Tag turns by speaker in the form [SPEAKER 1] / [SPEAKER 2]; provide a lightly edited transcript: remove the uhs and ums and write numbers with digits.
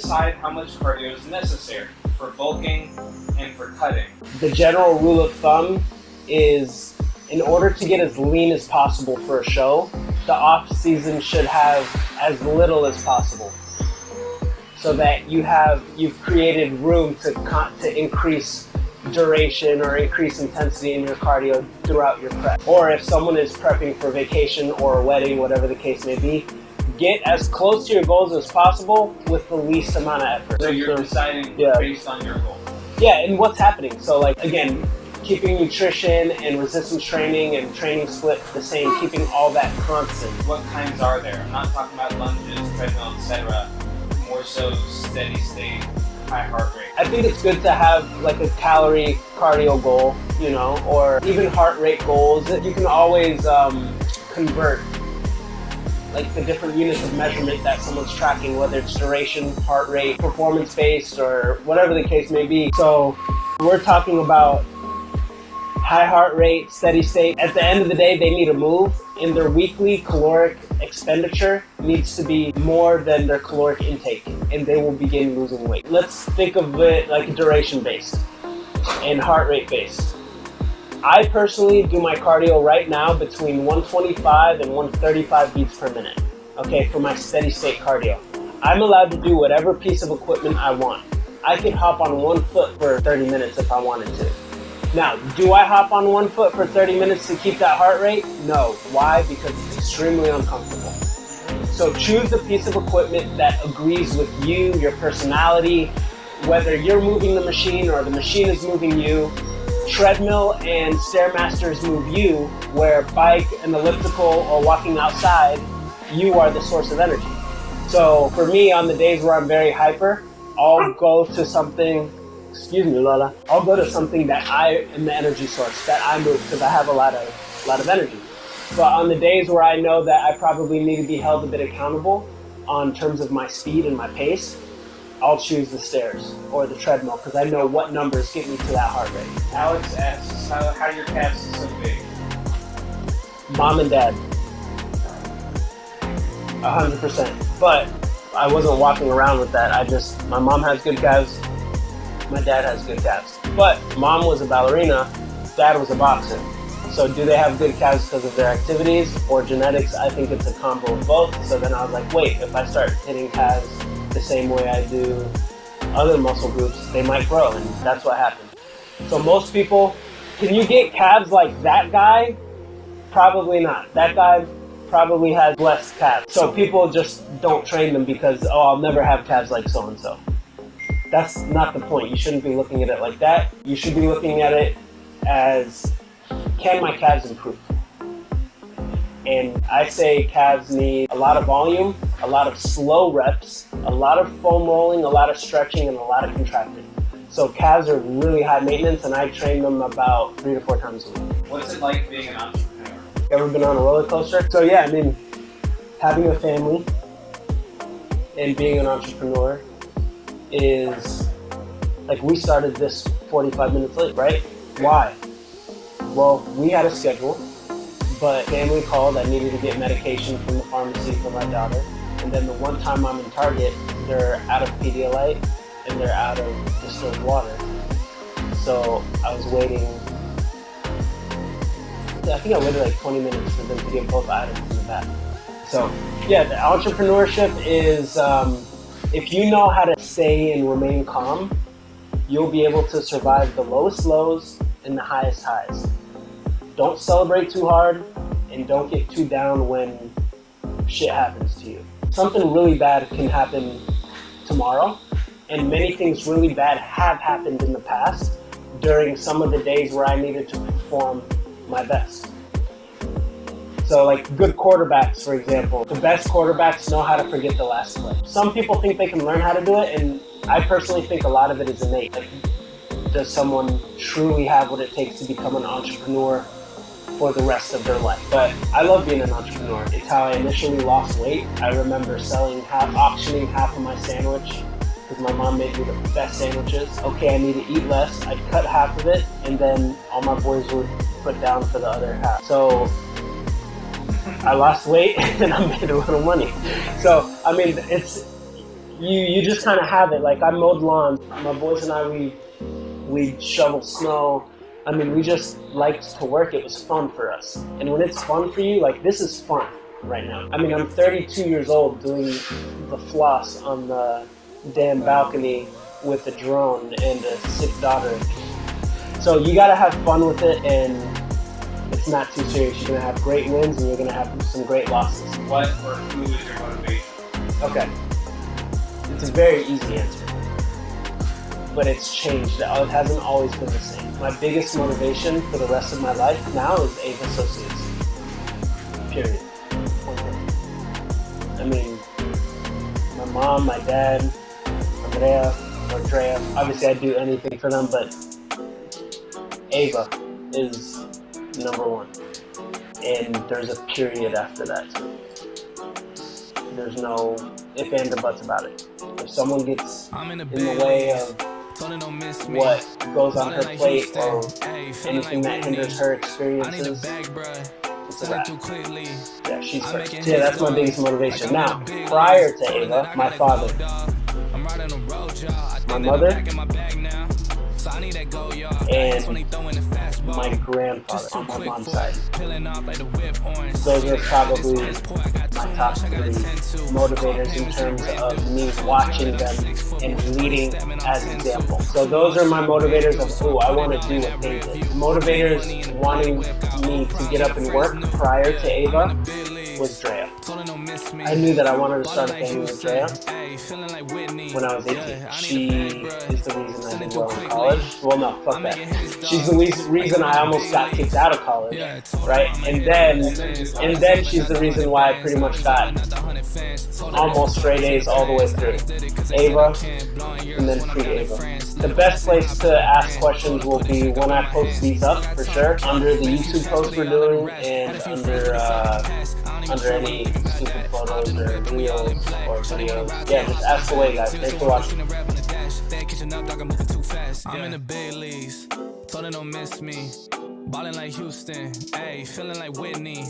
[SPEAKER 1] decide how much cardio is necessary for bulking and for cutting?
[SPEAKER 2] The general rule of thumb is, in order to get as lean as possible for a show, the off season should have as little as possible, so that you've created room to increase duration or increase intensity in your cardio throughout your prep. Or if someone is prepping for vacation or a wedding, whatever the case may be, get as close to your goals as possible with the least amount of effort.
[SPEAKER 1] So you're deciding based on your goal.
[SPEAKER 2] Yeah, and what's happening. So like, again, keeping nutrition and resistance training and training split the same, keeping all that constant.
[SPEAKER 1] What kinds are there? I'm not talking about lunges, treadmill, etc. More so steady state, high heart rate.
[SPEAKER 2] I think it's good to have like a calorie cardio goal, you know, or even heart rate goals. You can always convert like the different units of measurement that someone's tracking, whether it's duration, heart rate, performance-based, or whatever the case may be. So we're talking about high heart rate, steady state. At the end of the day, they need to move, and their weekly caloric expenditure needs to be more than their caloric intake, and they will begin losing weight. Let's think of it like duration-based and heart rate-based. I personally do my cardio right now between 125 and 135 beats per minute, okay, for my steady state cardio. I'm allowed to do whatever piece of equipment I want. I could hop on one foot for 30 minutes if I wanted to. Now, do I hop on one foot for 30 minutes to keep that heart rate? No. Why? Because it's extremely uncomfortable. So choose a piece of equipment that agrees with you, your personality, whether you're moving the machine or the machine is moving you. Treadmill and Stairmasters move you, where bike and elliptical or walking outside, you are the source of energy. So for me, on the days where I'm very hyper, I'll go to something, excuse me, Lola, I'll go to something that I am the energy source, that I move, because I have a lot of energy. But on the days where I know that I probably need to be held a bit accountable on terms of my speed and my pace, I'll choose the stairs or the treadmill, because I know what numbers get me to that heart rate.
[SPEAKER 1] Alex asks, how are your calves so big?
[SPEAKER 2] Mom and dad. 100%. But I wasn't walking around with that. My mom has good calves, my dad has good calves. But mom was a ballerina, dad was a boxer. So do they have good calves because of their activities or genetics? I think it's a combo of both. So then I was like, wait, if I start hitting calves the same way I do other muscle groups, they might grow, and that's what happened. So most people, can you get calves like that guy? Probably not. That guy probably has less calves. So people just don't train them because, oh, I'll never have calves like so-and-so. That's not the point. You shouldn't be looking at it like that. You should be looking at it as, can my calves improve? And I say calves need a lot of volume, a lot of slow reps, a lot of foam rolling, a lot of stretching, and a lot of contracting. So calves are really high maintenance, and I train them about 3 to 4 times a week.
[SPEAKER 1] What's it like being an entrepreneur?
[SPEAKER 2] Ever been on a roller coaster? So yeah, I mean, having a family and being an entrepreneur is, like, we started this 45 minutes late, right? Why? Well, we had a schedule, but family called. I needed to get medication from the pharmacy for my daughter. And then the one time I'm in Target, they're out of Pedialyte and they're out of distilled water. So I was waiting, I think I waited like 20 minutes for them to get both items in the back. So yeah, the entrepreneurship is, if you know how to stay and remain calm, you'll be able to survive the lowest lows and the highest highs. Don't celebrate too hard, and don't get too down when shit happens to you. Something really bad can happen tomorrow, and many things really bad have happened in the past during some of the days where I needed to perform my best. So like good quarterbacks, for example, the best quarterbacks know how to forget the last play. Some people think they can learn how to do it, and I personally think a lot of it is innate. Like, does someone truly have what it takes to become an entrepreneur for the rest of their life? But I love being an entrepreneur. It's how I initially lost weight. I remember auctioning half of my sandwich because my mom made me the best sandwiches. Okay, I need to eat less. I'd cut half of it, and then all my boys would put down for the other half. So I lost weight and I made a little money. So, I mean, you just kind of have it. Like I mowed lawns. My boys and I, we shoveled snow. I mean, we just liked to work. It was fun for us. And when it's fun for you, like this is fun right now. I mean, I'm 32 years old doing the floss on the damn balcony with a drone and a sick daughter. So you gotta have fun with it, and it's not too serious. You're gonna have great wins and you're gonna have some great losses.
[SPEAKER 1] What or who is your motivation?
[SPEAKER 2] Okay. It's a very easy answer, but it's changed. It hasn't always been the same. My biggest motivation for the rest of my life now is Ava Associates. Period. I mean, my mom, my dad, Andrea, obviously I'd do anything for them, but Ava is number one. And there's a period after that too. There's no if, and, or buts about it. If someone gets in the way of what goes on her plate or anything that hinders her experiences, it's a wrap. Yeah, she's first. So yeah, that's my biggest motivation. Now, prior to Ava, my father, my mother, and my grandfather on my mom's side. Those are probably my top three motivators in terms of me watching them and leading as example. So those are my motivators of, oh, I want to do what they did. Motivators wanting me to get up and work prior to Ava was Drea. I knew that I wanted to start a family with Drea when I was 18. She is the reason I did well in college. Well, no, fuck that. She's the reason I almost got kicked out of college, right? And then she's the reason why I pretty much got almost straight A's all the way through. Ava, and then pre-Ava. The best place to ask questions will be when I post these up, for sure, under the YouTube post we're doing, and under any stupid photos or reels or videos. Yeah, just ask away, guys. Thanks for watching. I'm in the big leagues, told her don't miss me. Ballin' like Houston, ayy, feeling like Whitney.